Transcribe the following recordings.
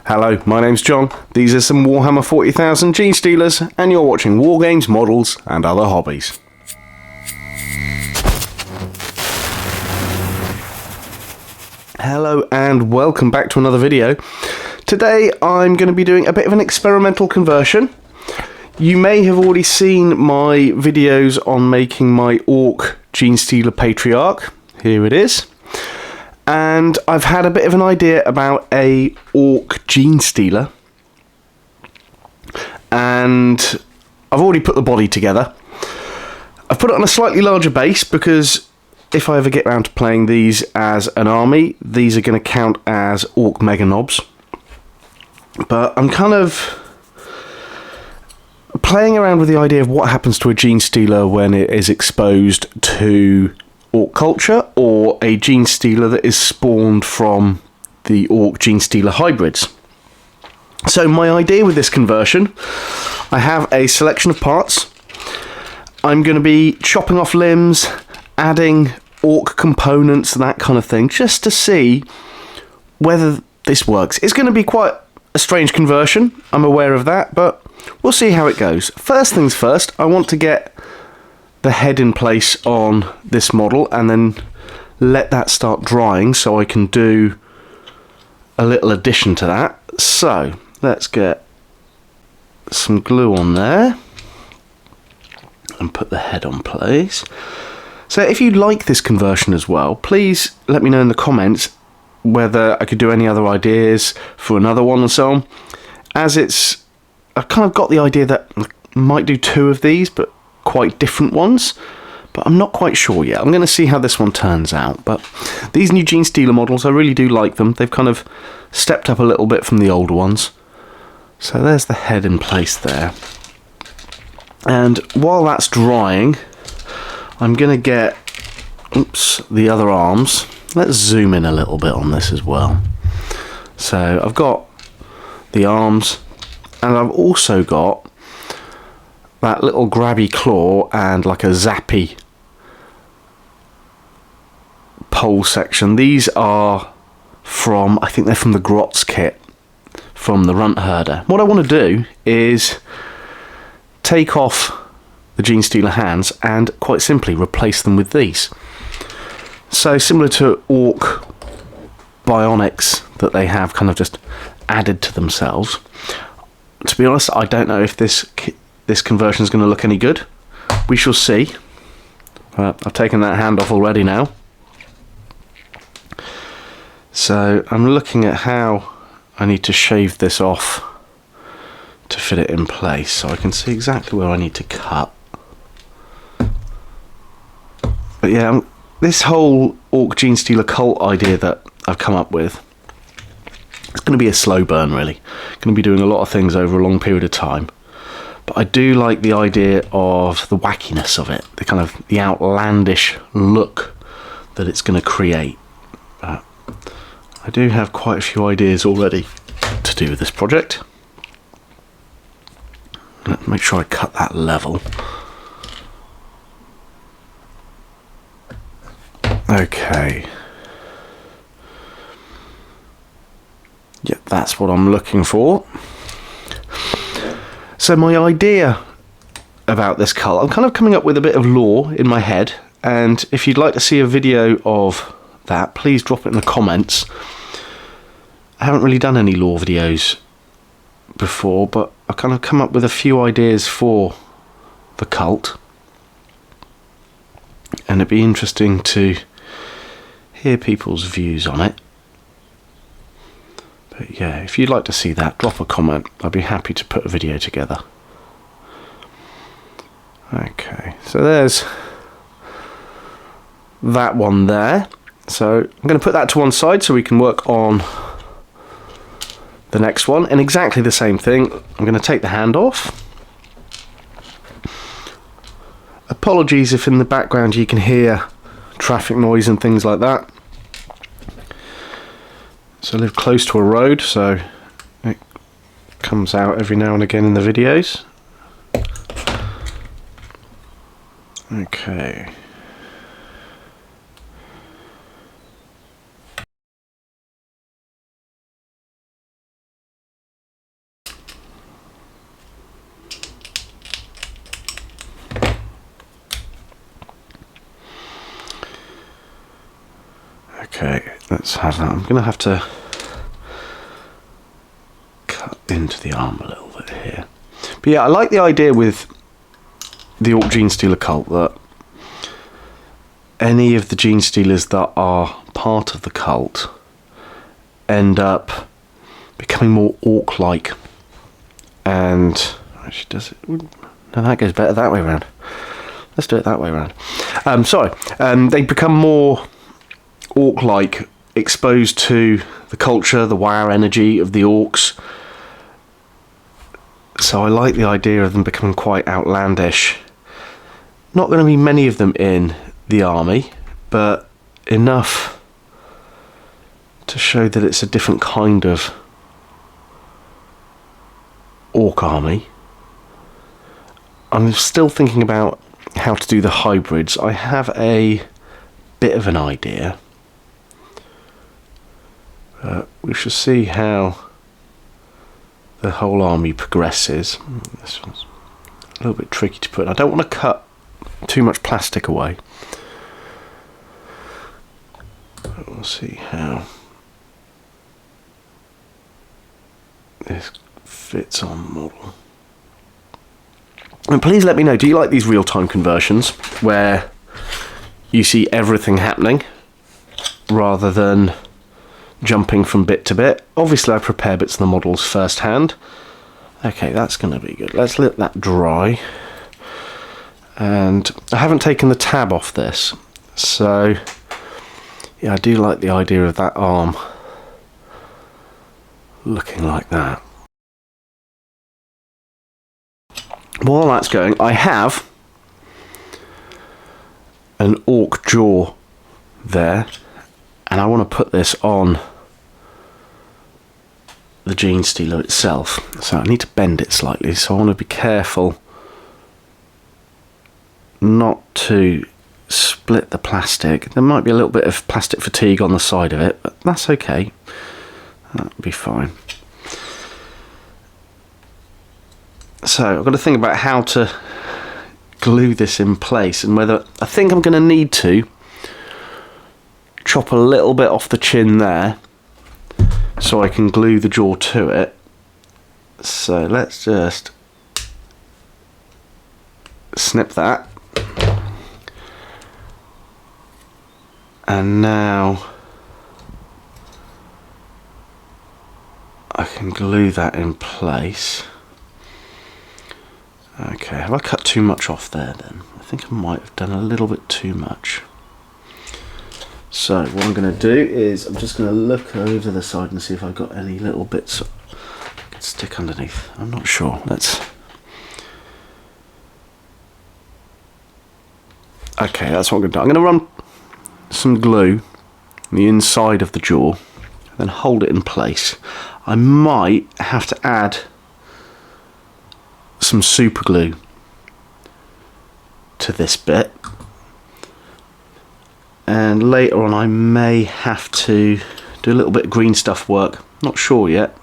Hello, my name's John. These are some Warhammer 40,000 Genestealers, and you're watching War Games, Models, and Other Hobbies. Hello, and welcome back to another video. Today, I'm going to be doing a bit of an experimental conversion. You may have already seen my videos on making my Ork Genestealer Patriarch. Here it is. And I've had a bit of an idea about a Ork Genestealer, and I've already put the body together. I've put it on a slightly larger base because if I ever get around to playing these as an army, these are going to count as Ork Mega Knobs. But I'm kind of playing around with the idea of what happens to a Genestealer when it is exposed to Ork culture, or a Genestealer that is spawned from the Ork Genestealer hybrids. So my idea with this conversion, I have a selection of parts. I'm going to be chopping off limbs, adding Ork components, that kind of thing, just to see whether this works. It's going to be quite a strange conversion, I'm aware of that, but we'll see how it goes. First things first, I want to get the head in place on this model and then let that start drying so I can do a little addition to that. So let's get some glue on there and put the head on place. So if you like this conversion as well, please let me know in the comments whether I could do any other ideas for another one and so on. As I've kind of got the idea that I might do two of these, but quite different ones, but I'm not quite sure yet. I'm going to see how this one turns out. But these new Genestealer models, I really do like them. They've kind of stepped up a little bit from the older ones. So there's the head in place there. And while that's drying, I'm going to get the other arms. Let's zoom in a little bit on this as well. So I've got the arms, and I've also got that little grabby claw and like a zappy pole section. These are from, I think they're from the Grotz kit from the Runt Herder. What I want to do is take off the Genestealer hands and quite simply replace them with these. So similar to Ork bionics that they have kind of just added to themselves. To be honest, I don't know if this conversion is going to look any good. We shall see. I've taken that hand off already now. So I'm looking at how I need to shave this off to fit it in place so I can see exactly where I need to cut. But yeah, this whole Ork Genestealer Cult idea that I've come up with, it's going to be a slow burn really. Going to be doing a lot of things over a long period of time. But I do like the idea of the wackiness of it, the outlandish look that it's going to create. But I do have quite a few ideas already to do with this project. Let's make sure I cut that level. Okay. Yeah, that's what I'm looking for. So my idea about this cult, I'm kind of coming up with a bit of lore in my head, and if you'd like to see a video of that, please drop it in the comments. I haven't really done any lore videos before, but I've kind of come up with a few ideas for the cult, and it'd be interesting to hear people's views on it. But yeah, if you'd like to see that, drop a comment. I'd be happy to put a video together. Okay, so there's that one there. So I'm going to put that to one side so we can work on the next one. And exactly the same thing, I'm going to take the hand off. Apologies if in the background you can hear traffic noise and things like that. So I live close to a road, so it comes out every now and again in the videos. Okay. Okay, let's have that. I'm going to have to cut into the arm a little bit here. But yeah, I like the idea with the Ork Genestealer Cult that any of the Genestealers that are part of the cult end up becoming more orc-like. And actually, does it? No, that goes better that way around. Let's do it that way around. They become more orc-like, exposed to the culture, the wow energy of the orcs. So I like the idea of them becoming quite outlandish. Not going to be many of them in the army, but enough to show that it's a different kind of orc army. I'm still thinking about how to do the hybrids. I have a bit of an idea. We shall see how the whole army progresses. This one's a little bit tricky to put. I don't want to cut too much plastic away. But we'll see how this fits on the model. And please let me know, do you like these real-time conversions where you see everything happening rather than jumping from bit to bit? Obviously I prepare bits of the models first hand. Okay, that's going to be good. Let's let that dry. And I haven't taken the tab off this, so yeah, I do like the idea of that arm looking like that. While that's going, I have an orc jaw there, and I want to put this on the Genestealer itself. So I need to bend it slightly, so I want to be careful not to split the plastic. There might be a little bit of plastic fatigue on the side of it, but that's okay. That'll be fine. So I've got to think about how to glue this in place, and whether I think I'm going to need to chop a little bit off the chin there so I can glue the jaw to it. So let's just snip that, and now I can glue that in place. Okay, have I cut too much off there then? I think I might have done a little bit too much. So what I'm going to do is I'm just going to look over the side and see if I've got any little bits I can stick underneath. I'm not sure. Okay, that's what I'm going to do. I'm going to run some glue on the inside of the jaw and then hold it in place. I might have to add some super glue to this bit, and later on I may have to do a little bit of green stuff work, not sure yet.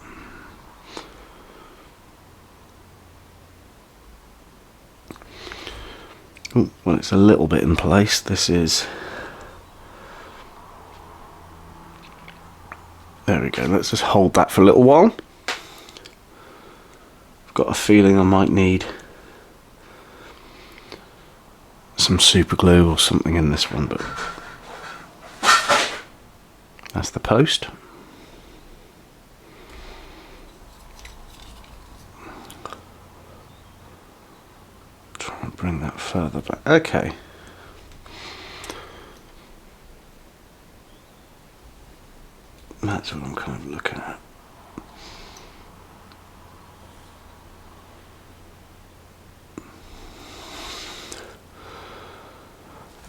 Ooh, well, it's a little bit in place. This is, there we go. Let's just hold that for a little while. Got a feeling I might need some super glue or something in this one, but that's the post. Try and bring that further back. Okay. That's what I'm kind of looking at.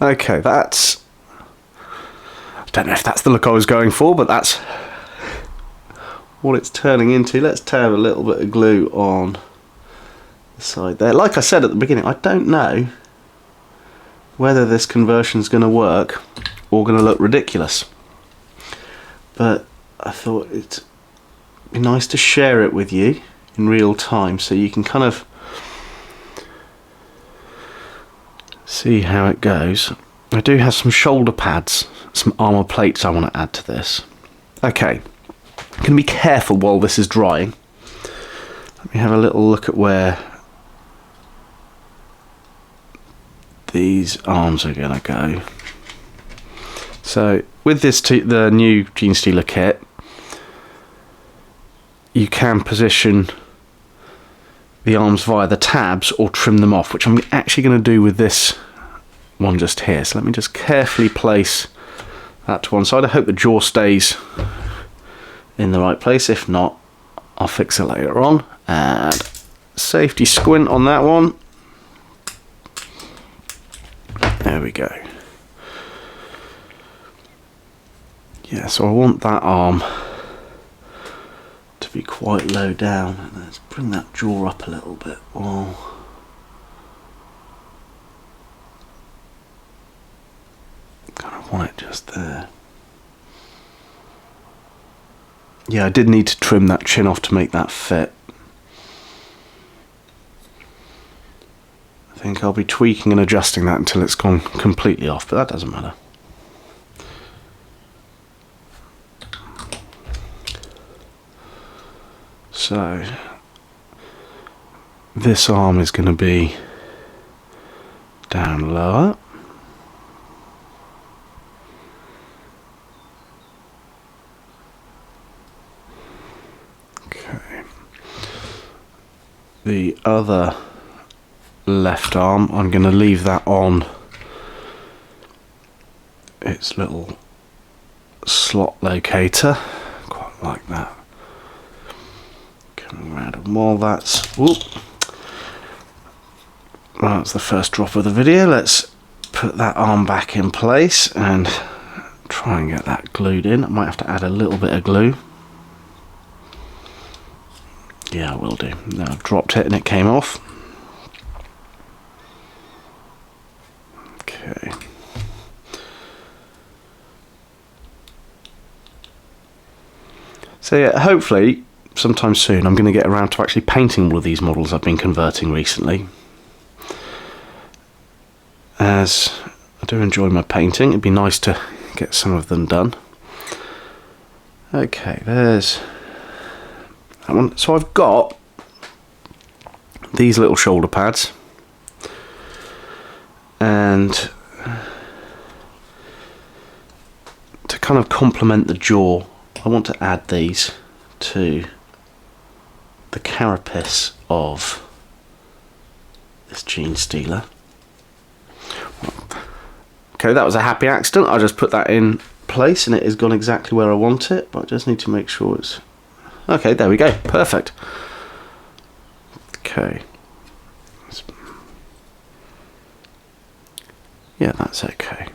Okay, that's, I don't know if that's the look I was going for, but that's what it's turning into. Let's tab a little bit of glue on the side there. Like I said at the beginning, I don't know whether this conversion is going to work or going to look ridiculous, but I thought it'd be nice to share it with you in real time so you can kind of see how it goes. I do have some shoulder pads, some armour plates I want to add to this. Okay, I'm going to be careful while this is drying. Let me have a little look at where these arms are going to go. So with this, the new Genestealer kit, you can position the arms via the tabs or trim them off, which I'm actually going to do with this one just here. So let me just carefully place that to one side. I hope the jaw stays in the right place. If not, I'll fix it later on. And safety squint on that one. There we go. Yeah, so I want that arm to be quite low down. Let's bring that jaw up a little bit. Oh. Kind of want it just there. Yeah, I did need to trim that chin off to make that fit. I think I'll be tweaking and adjusting that until it's gone completely off, but that doesn't matter. So this arm is going to be down lower. Okay. The other left arm, I'm going to leave that on its little slot locator. Quite like that. Coming around, and while that's the first drop of the video, let's put that arm back in place and try and get that glued in. I might have to add a little bit of glue. Yeah, I will do. Now I've dropped it and it came off. Okay. So yeah, hopefully sometime soon I'm going to get around to actually painting all of these models I've been converting recently, as I do enjoy my painting. It'd be nice to get some of them done. Okay, there's that one. So I've got these little shoulder pads, and to kind of complement the jaw, I want to add these to the carapace of this Genestealer. Okay, that was a happy accident. I just put that in place and it has gone exactly where I want it, but I just need to make sure it's okay. There we go, perfect. Okay, yeah, that's okay.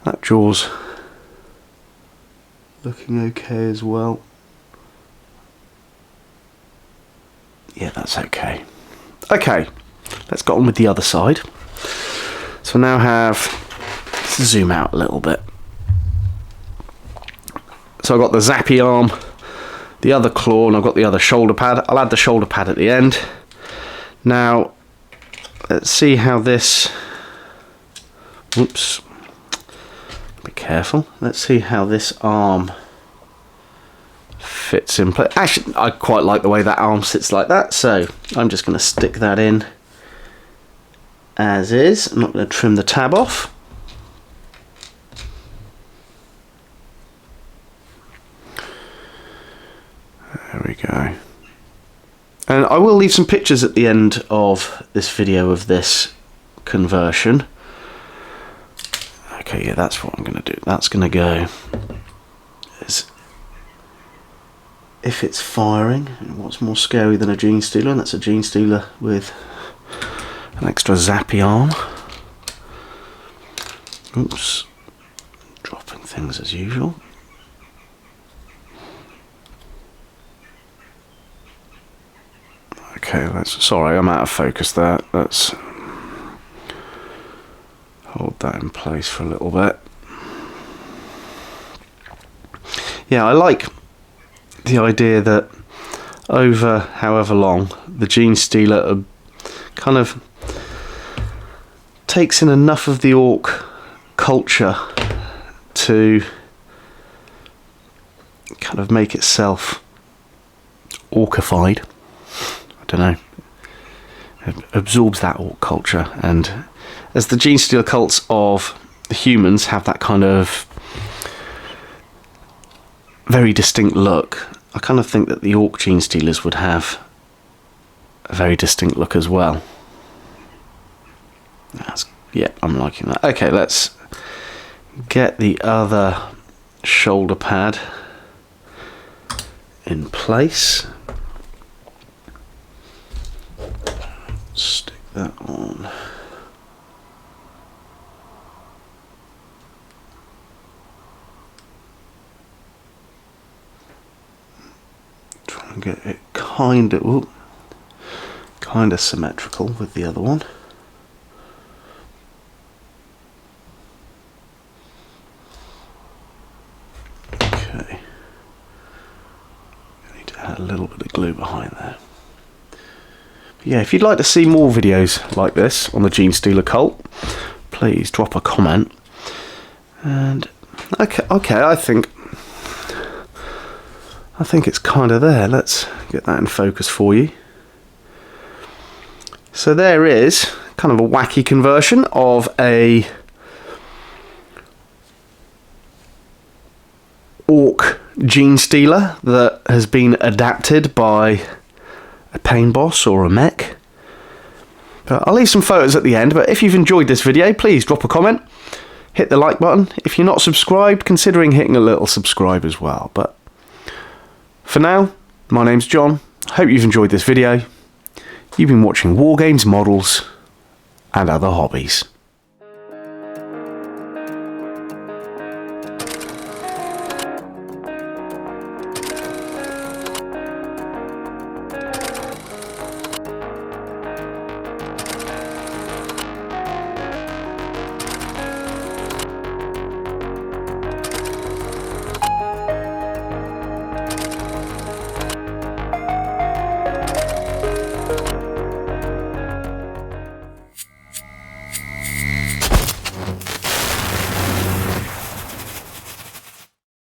That jaw's looking okay as well. Yeah, that's okay. Okay, let's get on with the other side. So now let's zoom out a little bit. So I've got the zappy arm, the other claw, and I've got the other shoulder pad. I'll add the shoulder pad at the end. Now, let's see how this... Whoops. Be careful. Let's see how this arm fits in place. Actually, I quite like the way that arm sits like that, so I'm just going to stick that in as is. I'm not going to trim the tab off. There we go. And I will leave some pictures at the end of this video of this conversion. Okay, yeah, that's what I'm going to do. That's going to go as if it's firing. What's more scary than a Genestealer? And that's a Genestealer with an extra zappy arm. Oops, dropping things as usual. Okay, sorry, I'm out of focus there. Let's hold that in place for a little bit. Yeah, I like the idea that over however long the Genestealer kind of takes in enough of the orc culture to kind of make itself orcified. I don't know. It absorbs that orc culture, and as the Genestealer cults of the humans have that kind of very distinct look, I kind of think that the Ork Genestealers would have a very distinct look as well. Yeah, I'm liking that. Okay, let's get the other shoulder pad in place. Stick that on. Try and get it kind of symmetrical with the other one. Okay. I need to add a little bit of glue behind there. But yeah, if you'd like to see more videos like this on the Genestealer Cult, please drop a comment. And okay, I think it's kind of there. Let's get that in focus for you. So there is kind of a wacky conversion of a Ork Genestealer that has been adapted by a pain boss or a mech. But I'll leave some photos at the end, but if you've enjoyed this video, please drop a comment, hit the like button. If you're not subscribed, considering hitting a little subscribe as well. But for now, my name's John. Hope you've enjoyed this video. You've been watching War Games, Models, and Other Hobbies.